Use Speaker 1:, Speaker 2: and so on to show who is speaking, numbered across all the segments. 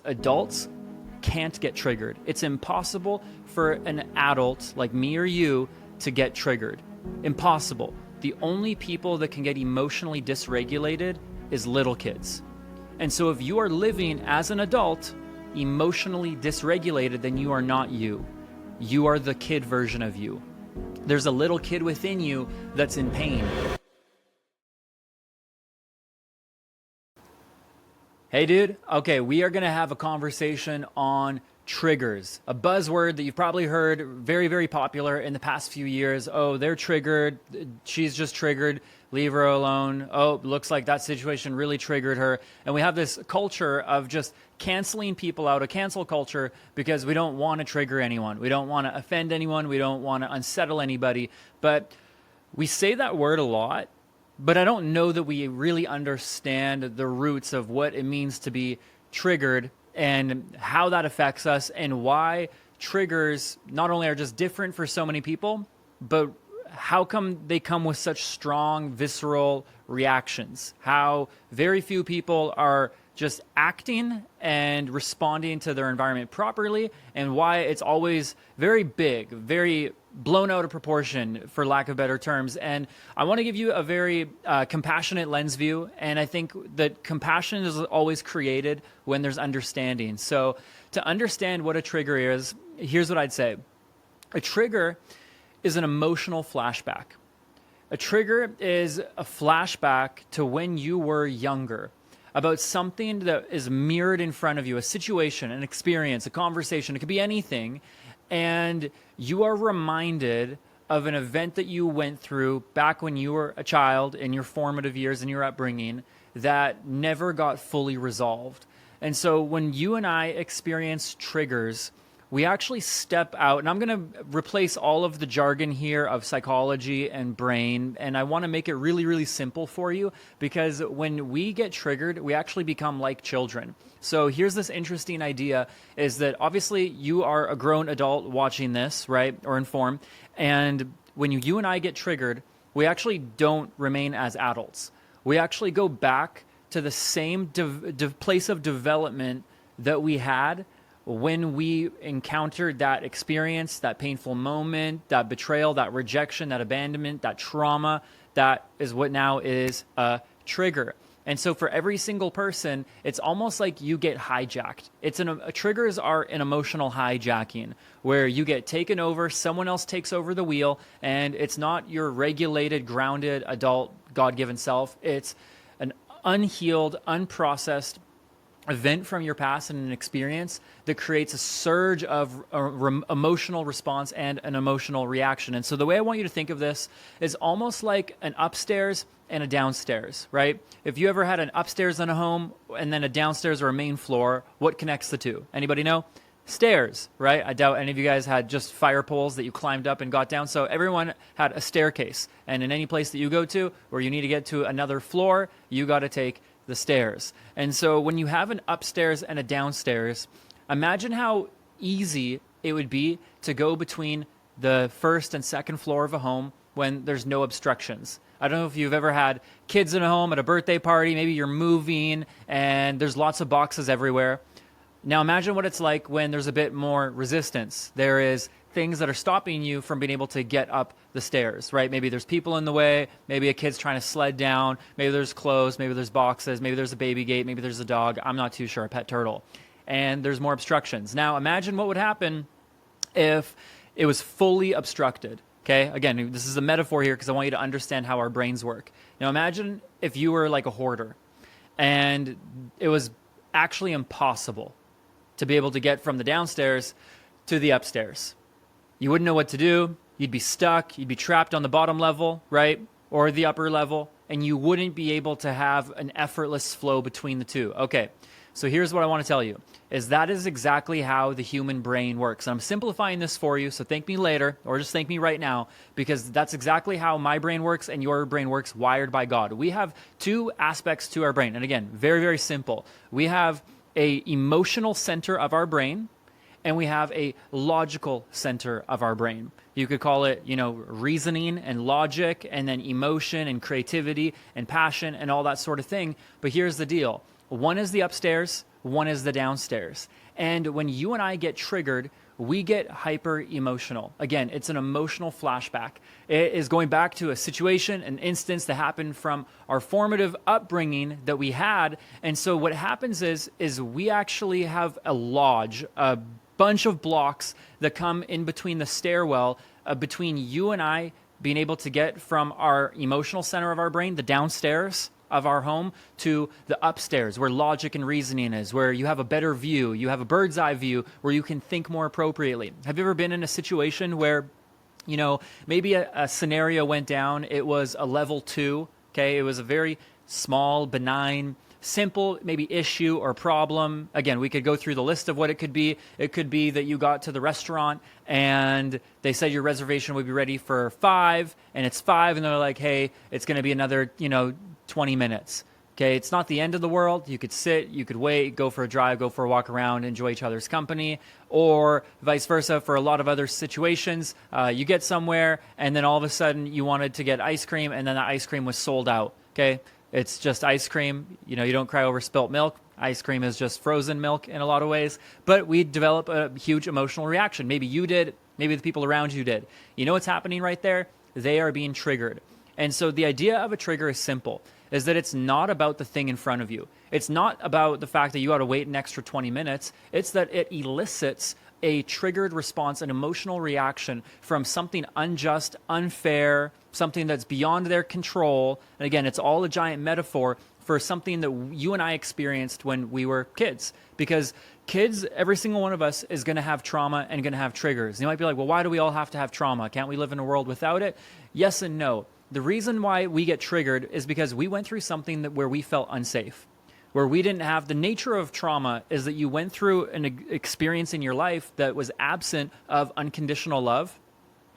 Speaker 1: Adults can't get triggered. It's impossible for an adult like me or you to get triggered. Impossible. The only people that can get emotionally dysregulated is little kids. And so if you are living as an adult emotionally dysregulated, then you are not you. You are the kid version of you. There's a little kid within you that's in pain. Hey dude, okay, we are gonna have a conversation on triggers, a buzzword that you've probably heard very, very popular in the past few years. Oh, they're triggered, she's just triggered, leave her alone. Oh, looks like that situation really triggered her. And we have this culture of just canceling people out, a cancel culture, because we don't want to trigger anyone. We don't want to offend anyone. We don't want to unsettle anybody. But we say that word a lot, but I don't know that we really understand the roots of what it means to be triggered and how that affects us and why triggers not only are just different for so many people, but how come they come with such strong visceral reactions? How very few people are just acting and responding to their environment properly, and why it's always very big, very blown out of proportion, for lack of better terms. And I want to give you a very compassionate lens view, and I think that compassion is always created when there's understanding. So to understand what a trigger is, here's what I'd say. A trigger is an emotional flashback. A trigger is a flashback to when you were younger, about something that is mirrored in front of you, a situation, an experience, a conversation. It could be anything. And you are reminded of an event that you went through back when you were a child in your formative years and your upbringing that never got fully resolved. And so when you and I experience triggers, we actually step out, and I'm going to replace all of the jargon here of psychology and brain, and I want to make it really, really simple for you, because when we get triggered, we actually become like children. So here's this interesting idea, is that obviously you are a grown adult watching this, right, or informed, and when you and I get triggered, we actually don't remain as adults. We actually go back to the same place of development that we had when we encountered that experience, that painful moment, that betrayal, that rejection, that abandonment, that trauma. That is what now is a trigger. And so for every single person, it's almost like you get hijacked. Triggers are an emotional hijacking, where you get taken over, someone else takes over the wheel, and it's not your regulated, grounded, adult, God-given self. It's an unhealed, unprocessed event from your past and an experience that creates a surge of emotional response and an emotional reaction. And so the way I want you to think of this is almost like an upstairs and a downstairs, right? If you ever had an upstairs in a home and then a downstairs or a main floor, what connects the two? Anybody know? Stairs, right? I doubt any of you guys had just fire poles that you climbed up and got down. So everyone had a staircase. And in any place that you go to where you need to get to another floor, you got to take the stairs. And so when you have an upstairs and a downstairs, imagine how easy it would be to go between the first and second floor of a home when there's no obstructions. I don't know if you've ever had kids in a home at a birthday party, maybe you're moving and there's lots of boxes everywhere. Now imagine what it's like when there's a bit more resistance. There is things that are stopping you from being able to get up the stairs, right? Maybe there's people in the way, maybe a kid's trying to sled down, maybe there's clothes, maybe there's boxes, maybe there's a baby gate, maybe there's a dog, I'm not too sure, a pet turtle. And there's more obstructions. Now imagine what would happen if it was fully obstructed, okay? Again, this is a metaphor here because I want you to understand how our brains work. Now imagine if you were like a hoarder and it was actually impossible to be able to get from the downstairs to the upstairs. You wouldn't know what to do. You'd be stuck. You'd be trapped on the bottom level, right? Or the upper level. And you wouldn't be able to have an effortless flow between the two. Okay, so here's what I want to tell you, is that is exactly how the human brain works. And I'm simplifying this for you, so thank me later, or just thank me right now, because that's exactly how my brain works and your brain works, wired by God. We have two aspects to our brain. And again, very, very simple. We have an emotional center of our brain, and we have a logical center of our brain. You could call it, reasoning and logic, and then emotion and creativity and passion and all that sort of thing. But here's the deal. One is the upstairs, one is the downstairs. And when you and I get triggered, we get hyper emotional. Again, it's an emotional flashback. It is going back to a situation, an instance that happened from our formative upbringing that we had. And so what happens is we actually have a lodge, a bunch of blocks that come in between the stairwell, between you and I being able to get from our emotional center of our brain, the downstairs of our home, to the upstairs where logic and reasoning is, where you have a better view, you have a bird's eye view, where you can think more appropriately. Have you ever been in a situation where, you know, maybe a scenario went down, it was a level 2, okay? It was a very small, benign, simple maybe issue or problem. Again, we could go through the list of what it could be. It could be that you got to the restaurant and they said your reservation would be ready for 5, and it's 5, and they're like, hey, it's going to be another, 20 minutes. Okay, it's not the end of the world. You could sit, you could wait, go for a drive, go for a walk around, enjoy each other's company, or vice versa for a lot of other situations. You get somewhere, and then all of a sudden you wanted to get ice cream, and then the ice cream was sold out. Okay, it's just ice cream. You don't cry over spilt milk. Ice cream is just frozen milk in a lot of ways. But we develop a huge emotional reaction. Maybe you did, maybe the people around you did. You know what's happening right there? They are being triggered. And so the idea of a trigger is simple, is that it's not about the thing in front of you. It's not about the fact that you got to wait an extra 20 minutes. It's that it elicits a triggered response, an emotional reaction from something unjust, unfair, something that's beyond their control. And again, it's all a giant metaphor for something that you and I experienced when we were kids. Because kids, every single one of us is going to have trauma and going to have triggers. And you might be like, well, why do we all have to have trauma? Can't we live in a world without it? Yes and no. The reason why we get triggered is because we went through something where we felt unsafe, where we didn't have the nature of trauma is that you went through an experience in your life that was absent of unconditional love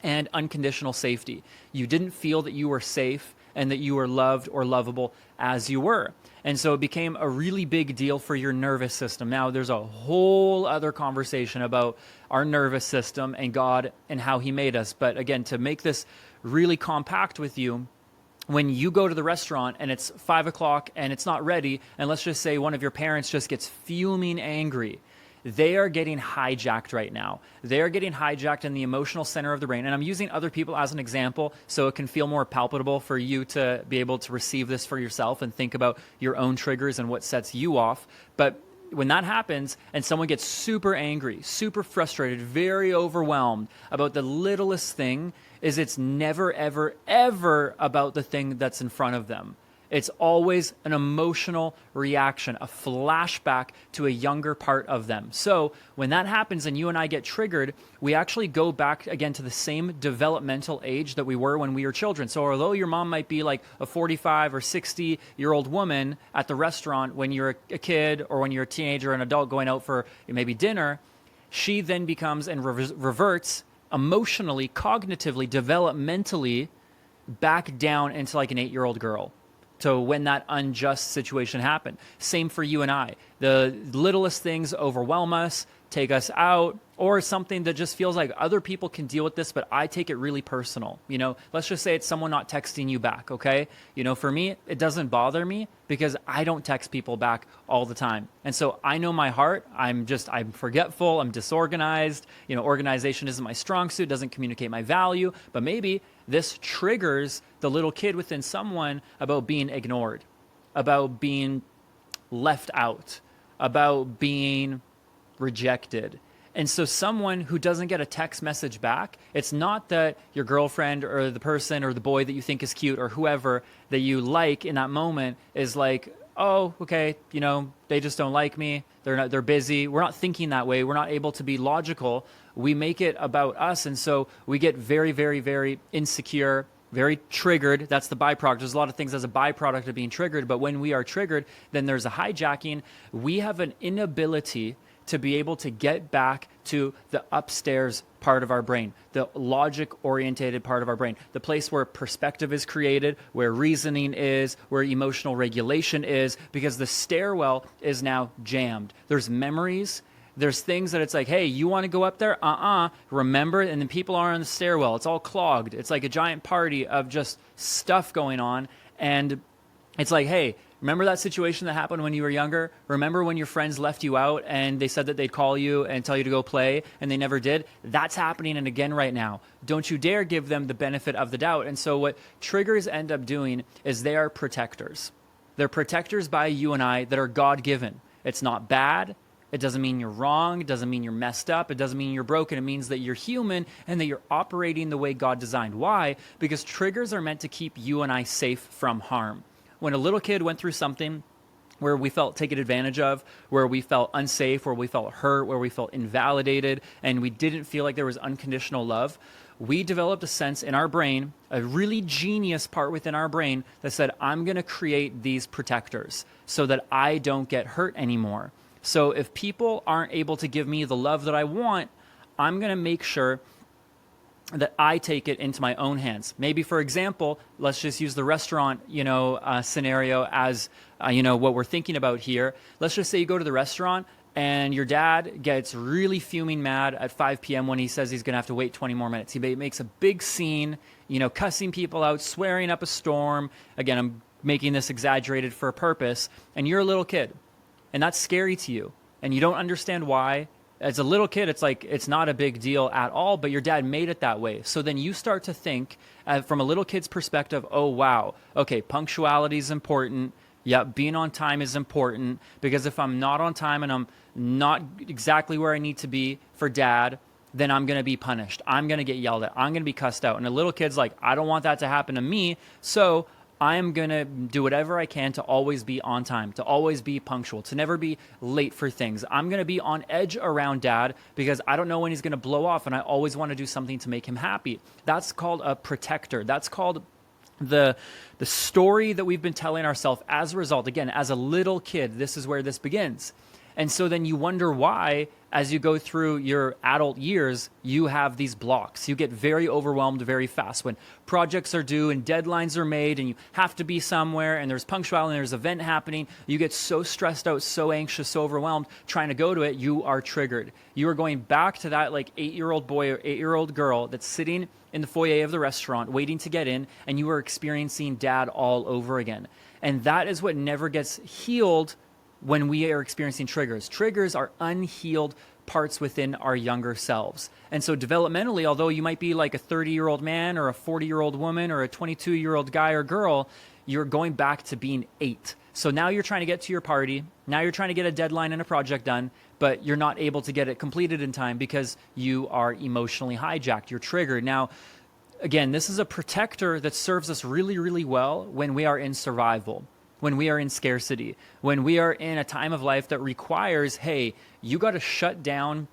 Speaker 1: and unconditional safety. You didn't feel that you were safe and that you were loved or lovable as you were. And so it became a really big deal for your nervous system. Now, there's a whole other conversation about our nervous system and God and how he made us. But again, to make this really compact with you, when you go to the restaurant and it's 5 o'clock and it's not ready, and let's just say one of your parents just gets fuming angry, they are getting hijacked right now. They are getting hijacked in the emotional center of the brain. And I'm using other people as an example so it can feel more palpable for you to be able to receive this for yourself and think about your own triggers and what sets you off. But when that happens and someone gets super angry, super frustrated, very overwhelmed about the littlest thing, is it's never, ever, ever about the thing that's in front of them. It's always an emotional reaction, a flashback to a younger part of them. So when that happens and you and I get triggered, we actually go back again to the same developmental age that we were when we were children. So although your mom might be like a 45 or 60-year-old woman at the restaurant when you're a kid or when you're a teenager or an adult going out for maybe dinner, she then becomes and reverts emotionally, cognitively, developmentally back down into like an 8-year-old girl. So when that unjust situation happened. Same for you and I. The littlest things overwhelm us, take us out, or something that just feels like other people can deal with this, but I take it really personal. Let's just say it's someone not texting you back, okay? For me, it doesn't bother me because I don't text people back all the time. And so I know my heart. I'm forgetful. I'm disorganized. Organization isn't my strong suit, doesn't communicate my value, but maybe this triggers the little kid within someone about being ignored, about being left out, about being rejected. And so someone who doesn't get a text message back, it's not that your girlfriend or the person or the boy that you think is cute or whoever that you like in that moment is like, oh, okay, they just don't like me. They're busy. We're not thinking that way. We're not able to be logical. We make it about us. And so we get very, very, very insecure, very triggered. That's the byproduct. There's a lot of things as a byproduct of being triggered. But when we are triggered, then there's a hijacking. We have an inability to be able to get back to the upstairs part of our brain, the logic-orientated part of our brain, the place where perspective is created, where reasoning is, where emotional regulation is, because the stairwell is now jammed. There's memories. There's things that it's like, hey, you want to go up there? Remember? And then people are on the stairwell. It's all clogged. It's like a giant party of just stuff going on. And it's like, hey, Remember that situation that happened when you were younger? Remember when your friends left you out and they said that they'd call you and tell you to go play and they never did? That's happening and again right now. Don't you dare give them the benefit of the doubt. And so what triggers end up doing is they are protectors. They're protectors by you and I that are God-given. It's not bad. It doesn't mean you're wrong. It doesn't mean you're messed up. It doesn't mean you're broken. It means that you're human and that you're operating the way God designed. Why? Because triggers are meant to keep you and I safe from harm. When a little kid went through something where we felt taken advantage of, where we felt unsafe, where we felt hurt, where we felt invalidated, and we didn't feel like there was unconditional love, we developed a sense in our brain, a really genius part within our brain that said, I'm going to create these protectors so that I don't get hurt anymore. So if people aren't able to give me the love that I want, I'm going to make sure that I take it into my own hands. Maybe, for example, let's just use the restaurant, scenario as, what we're thinking about here. Let's just say you go to the restaurant and your dad gets really fuming mad at 5 p.m. when he says he's going to have to wait 20 more minutes. He makes a big scene, cussing people out, swearing up a storm. Again, I'm making this exaggerated for a purpose. And you're a little kid, and that's scary to you, and you don't understand why. As a little kid, it's like it's not a big deal at all, but your dad made it that way. So then you start to think from a little kid's perspective, oh, wow, okay, punctuality is important. Yeah, being on time is important, because if I'm not on time and I'm not exactly where I need to be for dad, then I'm going to be punished. I'm going to get yelled at. I'm going to be cussed out. And a little kid's like, I don't want that to happen to me. So I'm going to do whatever I can to always be on time, to always be punctual, to never be late for things. I'm going to be on edge around dad because I don't know when he's going to blow off, and I always want to do something to make him happy. That's called a protector. That's called the story that we've been telling ourselves as a result. Again, as a little kid, this is where this begins. And so then you wonder why, as you go through your adult years, you have these blocks. You get very overwhelmed very fast. When projects are due and deadlines are made and you have to be somewhere and there's punctuality and there's an event happening, you get so stressed out, so anxious, so overwhelmed trying to go to it, you are triggered. You are going back to that 8-year-old boy or 8-year-old girl that's sitting in the foyer of the restaurant waiting to get in, and you are experiencing dad all over again. And that is what never gets healed when we are experiencing triggers. Triggers are unhealed parts within our younger selves. And so developmentally, although you might be like a 30-year-old man or a 40-year-old woman or a 22-year-old guy or girl, you're going back to being 8. So now you're trying to get to your party. Now you're trying to get a deadline and a project done, but you're not able to get it completed in time because you are emotionally hijacked. You're triggered. Now, again, this is a protector that serves us really, really well when we are in survival, when we are in scarcity, when we are in a time of life that requires, hey, you got to shut down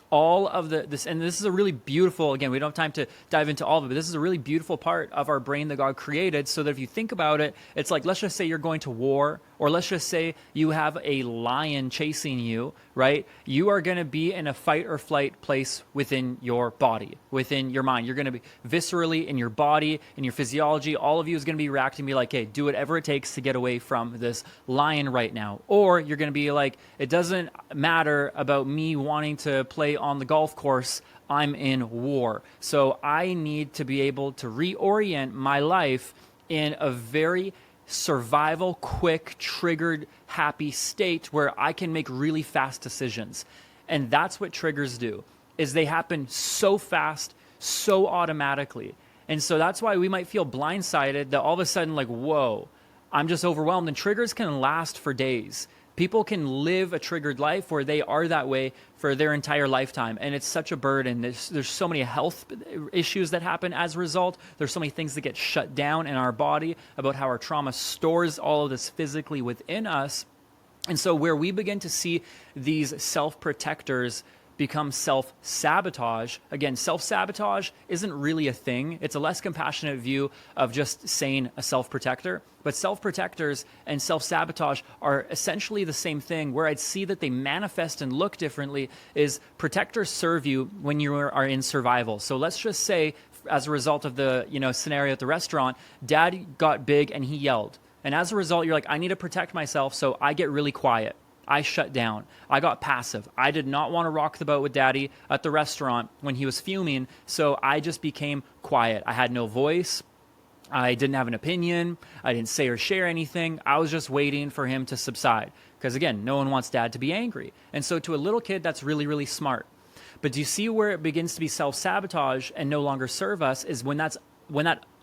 Speaker 1: all of this. And this is a really beautiful, again, we don't have time to dive into all of it, but this is a really beautiful part of our brain that God created, so that if you think about it, it's like, let's just say you're going to war, or let's just say you have a lion chasing you, right? You are going to be in a fight or flight place within your body, within your mind. You're going to be viscerally in your body, in your physiology. All of you is going to be reacting, be like, hey, do whatever it takes to get away from this lion right now. Or you're going to be like, it doesn't matter about me wanting to play on the golf course. I'm in war. So I need to be able to reorient my life in a very survival, quick, triggered, happy state where I can make really fast decisions. And that's what triggers do, is they happen so fast, so automatically. And so that's why we might feel blindsided that all of a sudden, like, whoa, I'm just overwhelmed. And triggers can last for days. People can live a triggered life where they are that way for their entire lifetime. And it's such a burden. There's so many health issues that happen as a result. There's so many things that get shut down in our body about how our trauma stores all of this physically within us. And so where we begin to see these self-protectors become self-sabotage. Again, self-sabotage isn't really a thing. It's a less compassionate view of just saying a self-protector. But self-protectors and self-sabotage are essentially the same thing. Where I'd see that they manifest and look differently is protectors serve you when you are in survival. So let's just say, as a result of the scenario at the restaurant, dad got big and he yelled. And as a result, you're like, I need to protect myself, so I get really quiet. I shut down. I got passive. I did not want to rock the boat with daddy at the restaurant when he was fuming, so I just became quiet. I had no voice. I didn't have an opinion. I didn't say or share anything. I was just waiting for him to subside. Because again, no one wants dad to be angry. And so to a little kid, that's really, really smart. But do you see where it begins to be self-sabotage and no longer serve us is when that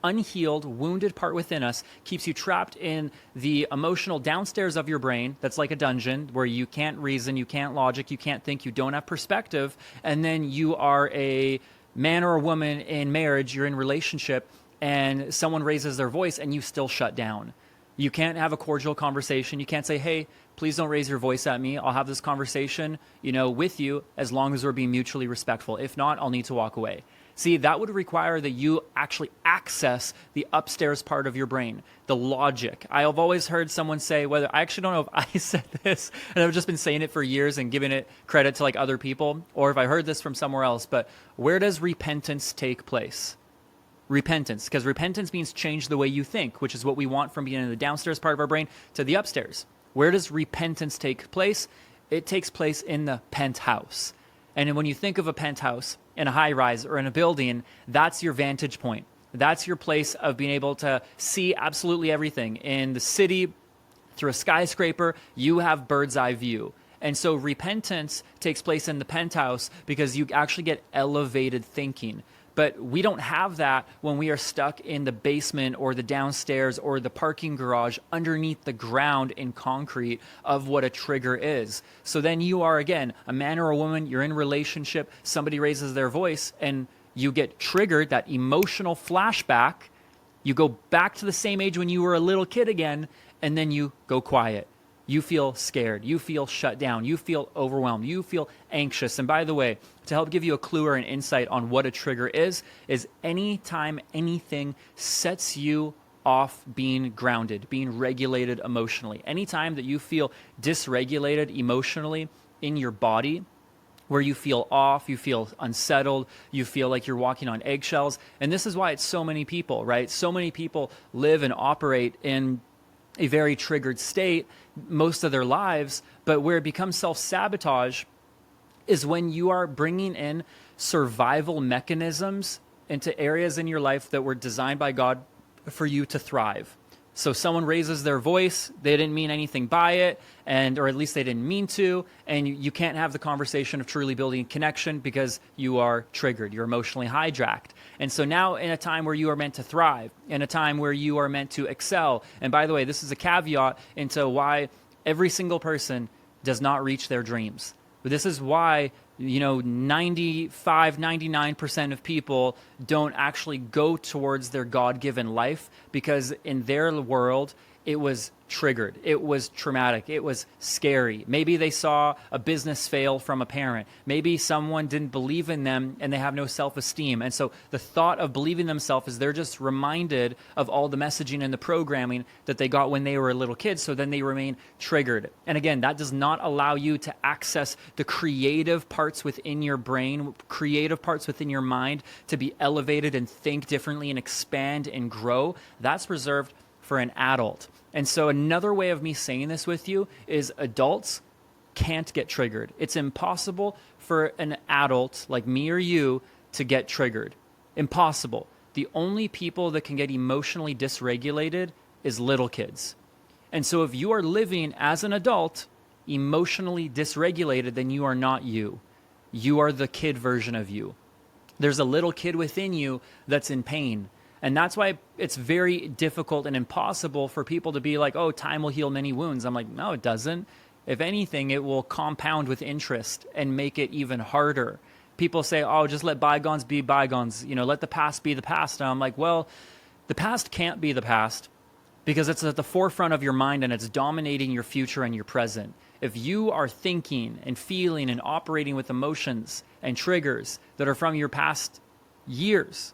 Speaker 1: unhealed, wounded part within us keeps you trapped in the emotional downstairs of your brain that's like a dungeon where you can't reason, you can't logic, you can't think, you don't have perspective, and then you are a man or a woman in marriage, you're in relationship, and someone raises their voice and you still shut down. You can't have a cordial conversation. You can't say, hey, please don't raise your voice at me. I'll have this conversation, with you as long as we're being mutually respectful. If not, I'll need to walk away. See, that would require that you actually access the upstairs part of your brain, the logic. I have always heard someone say, whether I actually don't know if I said this, and I've just been saying it for years and giving it credit to like other people, or if I heard this from somewhere else, but where does repentance take place? Repentance, because repentance means change the way you think, which is what we want from being in the downstairs part of our brain to the upstairs. Where does repentance take place? It takes place in the penthouse. And when you think of a penthouse in a high rise or in a building, that's your vantage point. That's your place of being able to see absolutely everything. In the city, through a skyscraper, you have bird's eye view. And so repentance takes place in the penthouse because you actually get elevated thinking. But we don't have that when we are stuck in the basement or the downstairs or the parking garage underneath the ground in concrete of what a trigger is. So then you are, again, a man or a woman, you're in a relationship, somebody raises their voice and you get triggered, that emotional flashback. You go back to the same age when you were a little kid again, and then you go quiet. You feel scared. You feel shut down. You feel overwhelmed. You feel anxious. And by the way, to help give you a clue or an insight on what a trigger is anytime anything sets you off being grounded, being regulated emotionally. Anytime that you feel dysregulated emotionally in your body, where you feel off, you feel unsettled, you feel like you're walking on eggshells. And this is why it's so many people, right? So many people live and operate in a very triggered state most of their lives, but where it becomes self-sabotage is when you are bringing in survival mechanisms into areas in your life that were designed by God for you to thrive. So someone raises their voice, they didn't mean anything by it, or at least they didn't mean to, and you can't have the conversation of truly building connection because you are triggered, you're emotionally hijacked. And so now in a time where you are meant to thrive, in a time where you are meant to excel, and by the way, this is a caveat into why every single person does not reach their dreams. But this is why 95, 99% of people don't actually go towards their God-given life because in their world, it was triggered. It was traumatic. It was scary. Maybe they saw a business fail from a parent. Maybe someone didn't believe in them and they have no self-esteem. And so the thought of believing themselves is they're just reminded of all the messaging and the programming that they got when they were a little kid. So then they remain triggered. And again, that does not allow you to access the creative parts within your brain, creative parts within your mind to be elevated and think differently and expand and grow. That's reserved for an adult. And so another way of me saying this with you is adults can't get triggered. It's impossible for an adult like me or you to get triggered. Impossible. The only people that can get emotionally dysregulated is little kids. And so if you are living as an adult emotionally dysregulated, then you are not you. You are the kid version of you. There's a little kid within you that's in pain. And that's why it's very difficult and impossible for people to be like, oh, time will heal many wounds. I'm like, no, it doesn't. If anything, it will compound with interest and make it even harder. People say, oh, just let bygones be bygones. Let the past be the past. And I'm like, well, the past can't be the past because it's at the forefront of your mind and it's dominating your future and your present. If you are thinking and feeling and operating with emotions and triggers that are from your past years,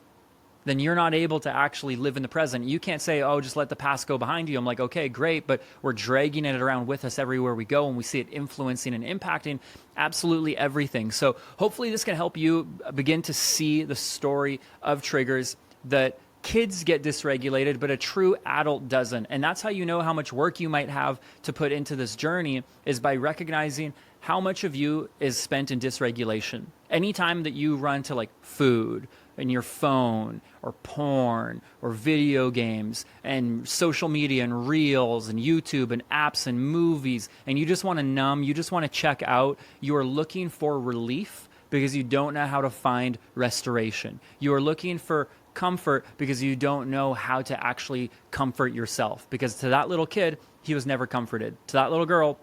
Speaker 1: then you're not able to actually live in the present. You can't say, oh, just let the past go behind you. I'm like, okay, great, but we're dragging it around with us everywhere we go, and we see it influencing and impacting absolutely everything. So hopefully this can help you begin to see the story of triggers that kids get dysregulated, but a true adult doesn't. And that's how you know how much work you might have to put into this journey is by recognizing how much of you is spent in dysregulation. Anytime that you run to like food, in your phone or porn or video games and social media and reels and YouTube and apps and movies, and you just want to numb, you just want to check out, you are looking for relief because you don't know how to find restoration. You are looking for comfort because you don't know how to actually comfort yourself. Because to that little kid, he was never comforted. To that little girl,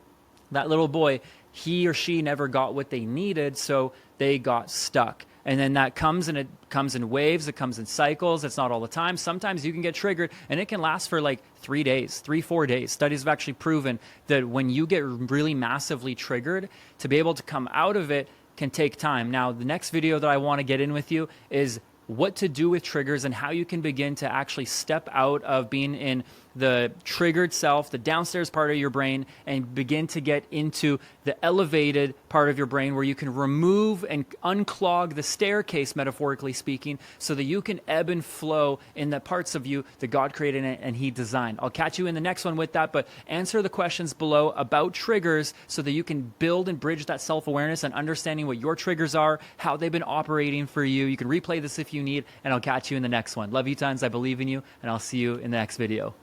Speaker 1: that little boy, he or she never got what they needed, so they got stuck. And then that comes, and it comes in waves, it comes in cycles, it's not all the time. Sometimes you can get triggered and it can last for like 3 days, 4 days. Studies have actually proven that when you get really massively triggered, to be able to come out of it can take time. Now, the next video that I want to get in with you is what to do with triggers and how you can begin to actually step out of being in the triggered self, the downstairs part of your brain, and begin to get into the elevated part of your brain where you can remove and unclog the staircase, metaphorically speaking, so that you can ebb and flow in the parts of you that God created and He designed. I'll catch you in the next one with that, but answer the questions below about triggers so that you can build and bridge that self-awareness and understanding what your triggers are, how they've been operating for you. You can replay this if you need, and I'll catch you in the next one. Love you tons. I believe in you, and I'll see you in the next video.